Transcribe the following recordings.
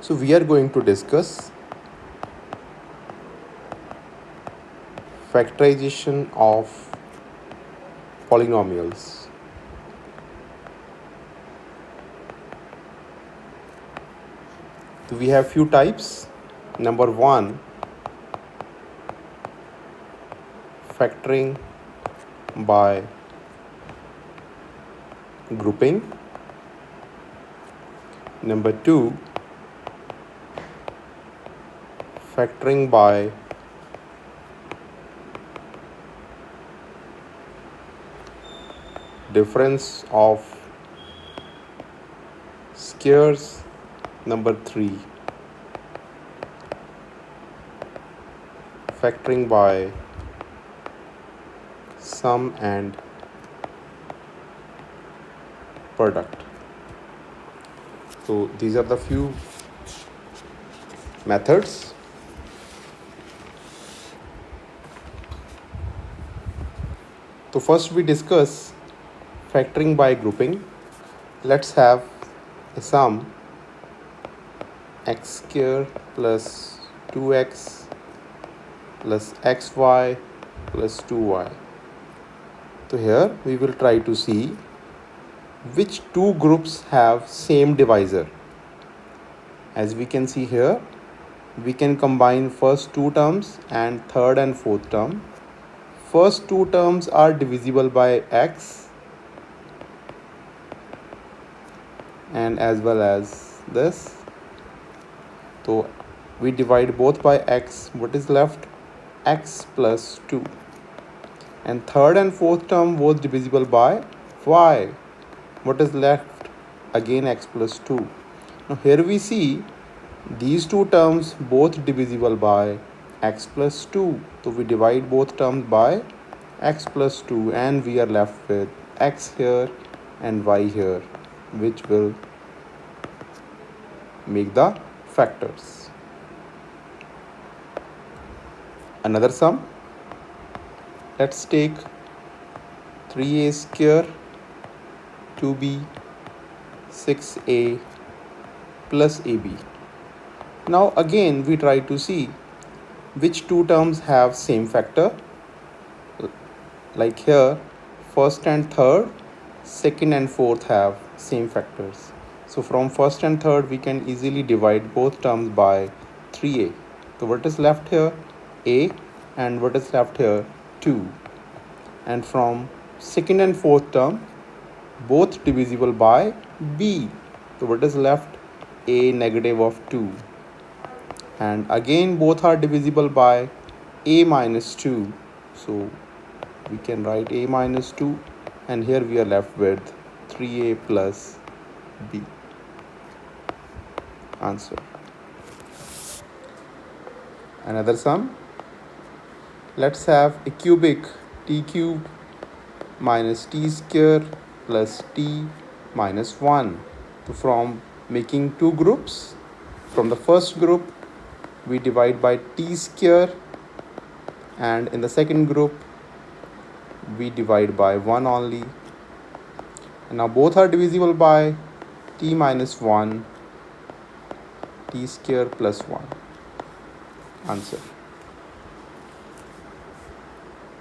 So we are going to discuss factorization of polynomials. So we have few types. Number one, factoring by grouping. Number two, factoring by difference of squares. Number three, factoring by sum and product. So these are the few methods. So first we discuss factoring by grouping. Let's have a sum x square plus 2x plus xy plus 2y. So here we will try to see which two groups have same divisor. As we can see here, we can combine first two terms and third and fourth term. First two terms are divisible by x and as well as this. So we divide both by x. What is left? X plus 2. And third and fourth term both divisible by y. What is left? Again x plus 2. Now here we see these two terms both divisible by x plus 2. So we divide both terms by x plus 2 and we are left with x here and y here, which will make the factors. Another sum. Let's take 3a square 2b 6a plus ab. Now again we try to see which two terms have same factor. Like here, first and third, second and fourth have same factors. So from first and third we can easily divide both terms by 3a. So what is left here? A, and what is left here? 2. And from second and fourth term, both divisible by b. So what is left? A negative of 2. And again both are divisible by a minus 2. So we can write a minus 2, and here we are left with 3a plus b. Answer. Another sum. Let's have a cubic t cube minus t square plus t minus 1. So from making two groups, from the first group we divide by t square, and in the second group we divide by 1 only. And now both are divisible by t minus 1, t square plus 1. Answer.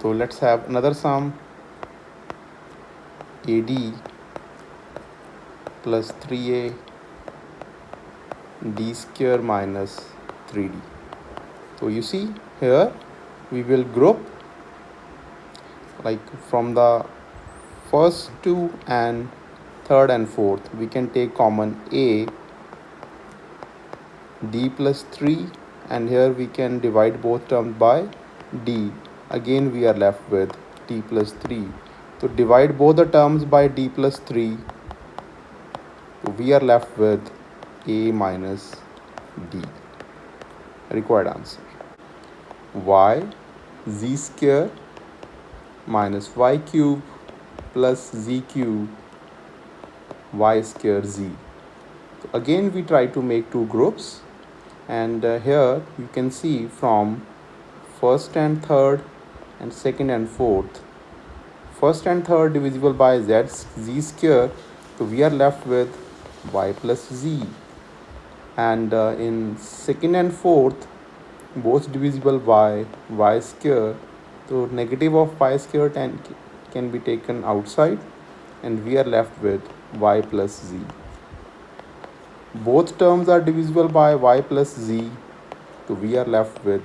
So let's have another sum. AD plus 3a d square minus 3d. So you see here we will group, like from the first two and third and fourth we can take common a, d plus 3, and here we can divide both terms by d. Again we are left with t plus 3. So divide both the terms by d plus 3. So we are left with a minus d. Required answer. Y z square minus y cube plus z cube y square z. So again we try to make two groups, and here you can see from first and third and second and fourth, first and third divisible by z square. So we are left with y plus z. And in second and fourth, both divisible by y square. So negative of y square can be taken outside, and we are left with y plus z. Both terms are divisible by y plus z, so we are left with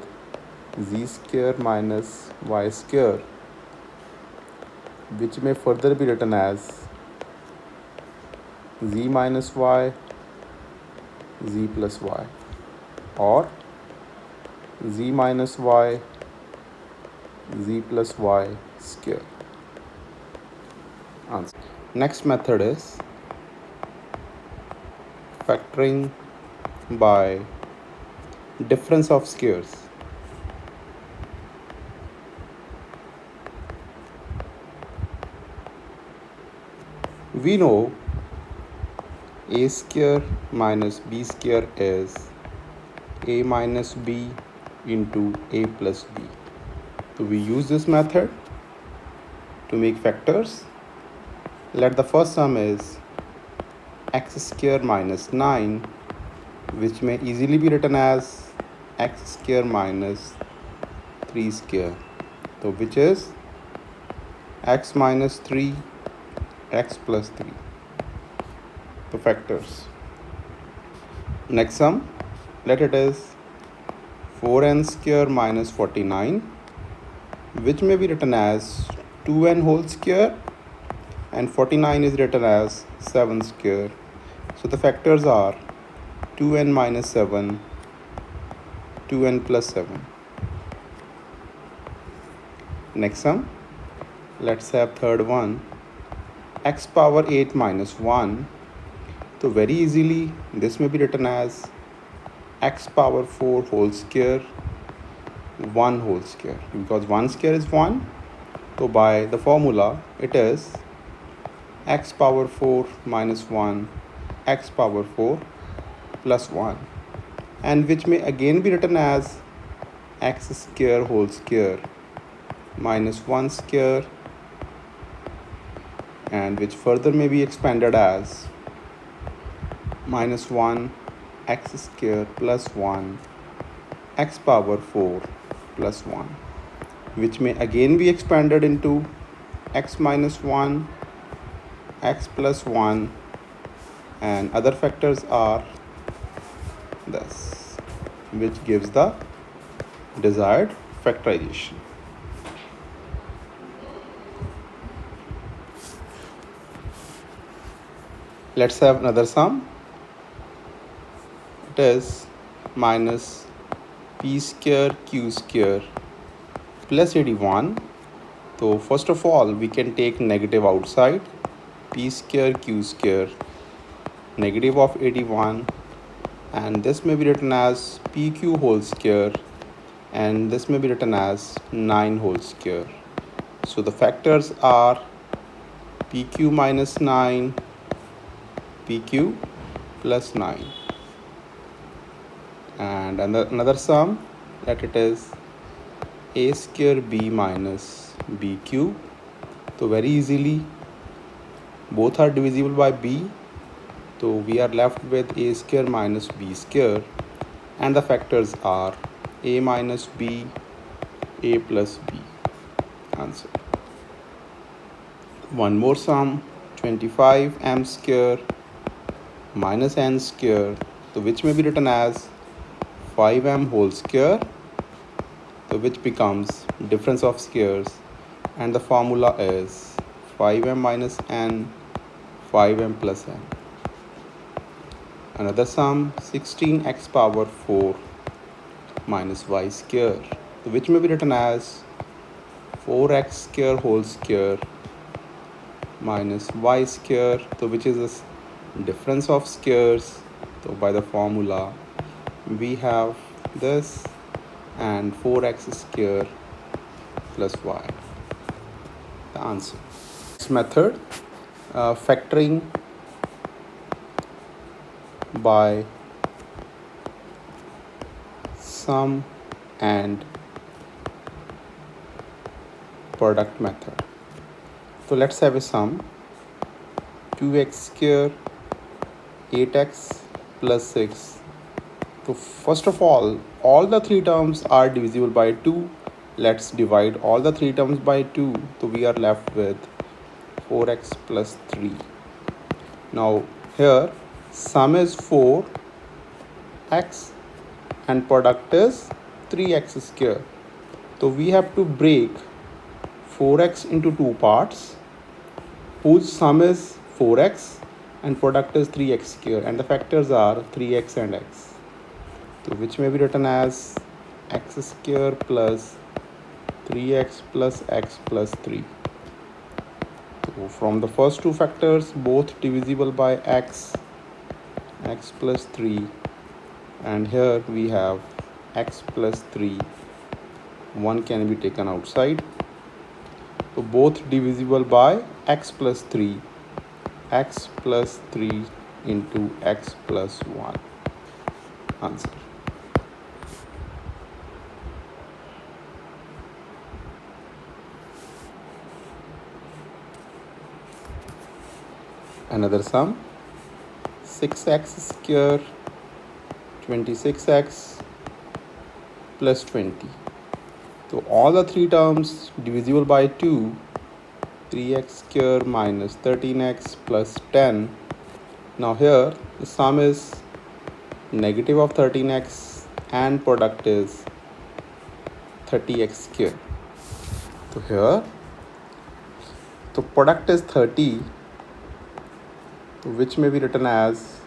z square minus y square, which may further be written as z minus y, z plus y, or z minus y, z plus y square. Answer. Next method is factoring by difference of squares. We know a square minus b square is a minus b into a plus b. So we use this method to make factors. Let the first sum is x square minus 9, which may easily be written as x square minus 3 square. So which is x minus 3, x plus 3. So factors. Next sum, let it is 4n square minus 49, which may be written as 2n whole square, and 49 is written as 7 square. So the factors are 2n minus 7, 2n plus 7. Next sum, let's have third one, x power 8 minus 1. So very easily this may be written as x power 4 whole square, 1 whole square, because 1 square is 1. So by the formula it is x power 4 minus 1, x power 4 plus 1, and which may again be written as x square whole square minus 1 square, and which further may be expanded as minus 1 x square plus 1 x power 4 plus 1, which may again be expanded into x minus 1, x plus 1, and other factors are this, which gives the desired factorization. Let's have another sum. It is minus p square q square plus 81. So first of all, we can take negative outside. P square q square negative of 81, and this may be written as pq whole square, and this may be written as 9 whole square. So the factors are pq minus 9, pq plus 9. And another sum, that it is a square b minus b cube. So very easily both are divisible by b, so we are left with a square minus b square, and the factors are a minus b, a plus b. Answer. One more sum, 25m square minus n square, so which may be written as 5m whole square, so which becomes difference of squares, and the formula is 5m minus n, 5m plus n. Another sum, 16x power 4 minus y square, so which may be written as 4x square whole square minus y square, so which is the difference of squares. So by the formula we have this, and 4x square plus y. The answer. This method, factoring by sum and product method. So let's have a sum, 2x square 8x plus 6 So first of all the three terms are divisible by 2. Let's divide all the three terms by 2. So we are left with 4x plus 3. Now here sum is 4x and product is 3x square. So we have to break 4x into two parts whose sum is 4x and product is 3x square, and the factors are 3x and x. So which may be written as x square plus 3x plus x plus 3. So from the first two factors, both divisible by x plus 3, and here we have x plus 3. One can be taken outside. So both divisible by x plus 3 into x plus 1. Answer. Another sum, 6x square 26x plus 20. So all the three terms divisible by 2, 3x square minus 13x plus 10. Now here the sum is negative of 13x and product is 30x square. So here the product is 30, which may be written as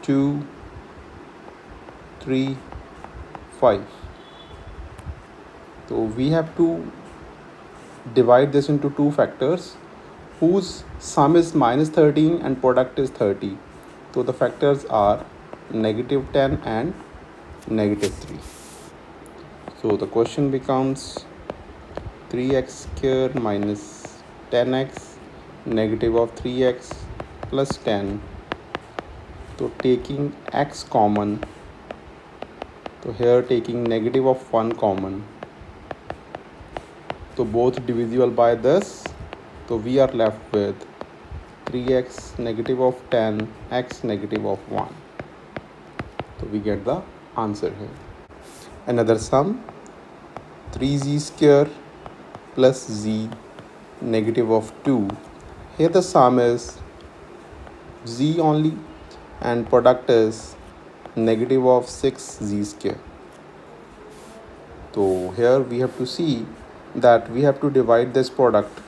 2, 3, 5. So we have to divide this into two factors whose sum is minus 13 and product is 30. So the factors are negative 10 and negative 3. So the question becomes 3x square minus 10x negative of 3x plus 10. So taking x common, so here taking negative of 1 common, so both divisible by this, so we are left with 3x negative of 10 x negative of 1. So we get the answer here. Another sum, 3z square plus z negative of 2. Here the sum is z only and product is negative of 6z square. So here we have to see that we have to divide this product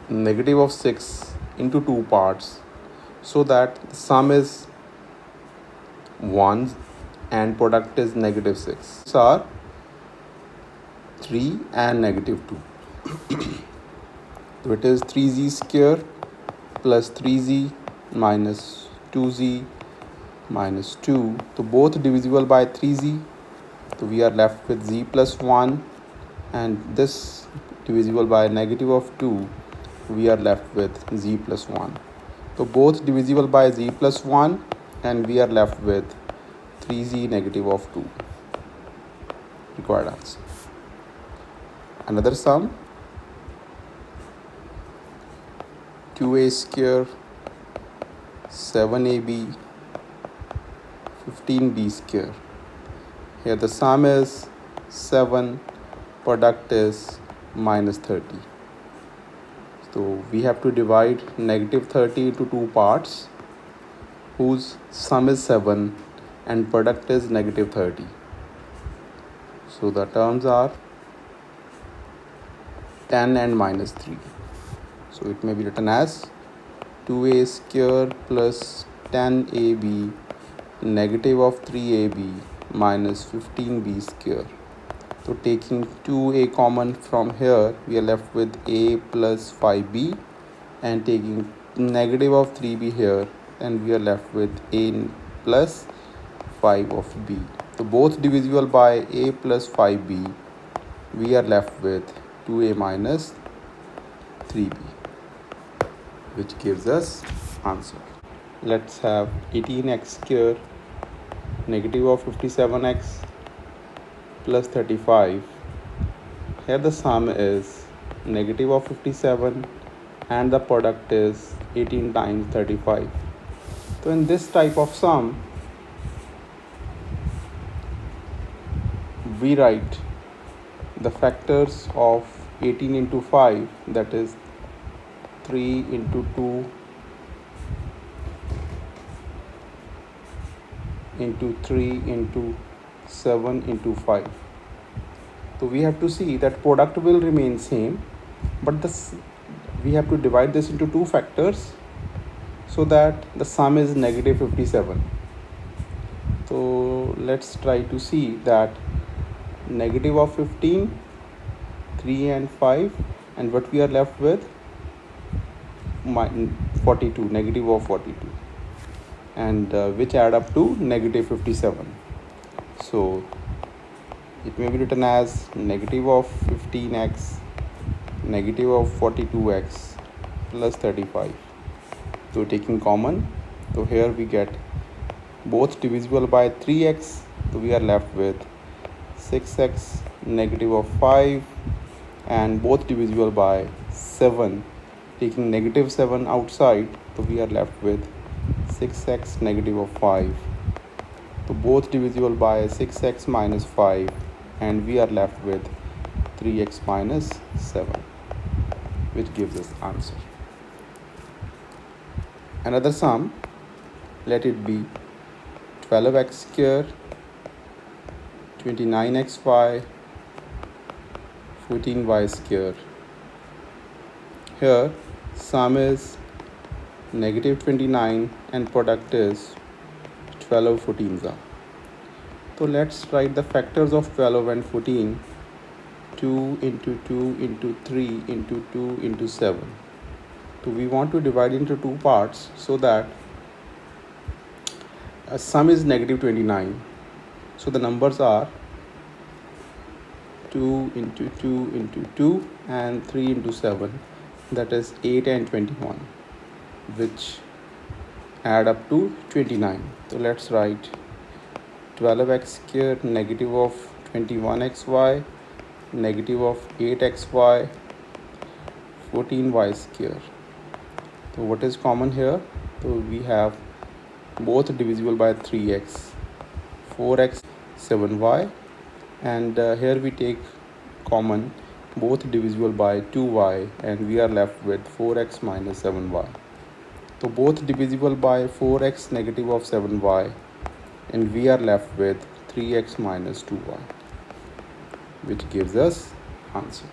negative of 6 into two parts so that the sum is 1 and product is negative 6. These are 3 and negative 2. So it is 3z square plus 3z minus 2z minus 2. So both divisible by 3z. So we are left with z plus 1, and this divisible by negative of 2. We are left with z plus 1. So both divisible by z plus 1, and we are left with 3z negative of 2. Required answer. Another sum, 2a square 7ab 15b square. Here the sum is 7, product is minus 30. So we have to divide negative 30 into two parts whose sum is 7 and product is negative 30. So the terms are 10 and minus 3. So it may be written as 2a square plus 10ab negative of 3ab minus 15b square. So taking 2a common from here, we are left with a plus 5b, and taking negative of 3b here, and we are left with a plus 5 of b. So both divisible by a plus 5b, we are left with 2a minus 3b, which gives us answer. Let's have 18x square negative of 57x plus 35. Here the sum is negative of 57 and the product is 18 times 35. So in this type of sum, we write the factors of 18 into 5, that is 3 into 2 into 3 into 7 into 5. So we have to see that product will remain same, but we have to divide this into two factors so that the sum is negative 57. So let's try to see that negative of 15, 3 and 5, and what we are left with 42, negative of 42, and which add up to negative 57. So it may be written as negative of 15x, negative of 42x plus 35. So taking common, so here we get both divisible by 3x, so we are left with 6x negative of 5, and both divisible by 7, taking negative 7 outside, so we are left with 6x negative of 5. So both divisible by 6x minus 5, and we are left with 3x minus 7, which gives us answer. Another sum, let it be 12x square, 29xy, 14y square. Here sum is negative 29 and product is 12 14s. So let's write the factors of 12 and 14. 2 into 2 into 3 into 2 into 7. So we want to divide into two parts so that sum is negative 29. So the numbers are 2 into 2 into 2 and 3 into 7, that is 8 and 21, which add up to 29. So let's write 12x squared negative of 21xy negative of 8xy 14y square. So what is common here? So we have both divisible by 3x, 4x 7y, and here we take common both divisible by 2y, and we are left with 4x minus 7y. So both divisible by 4x negative of 7y, and we are left with 3x minus 2y, which gives us answer.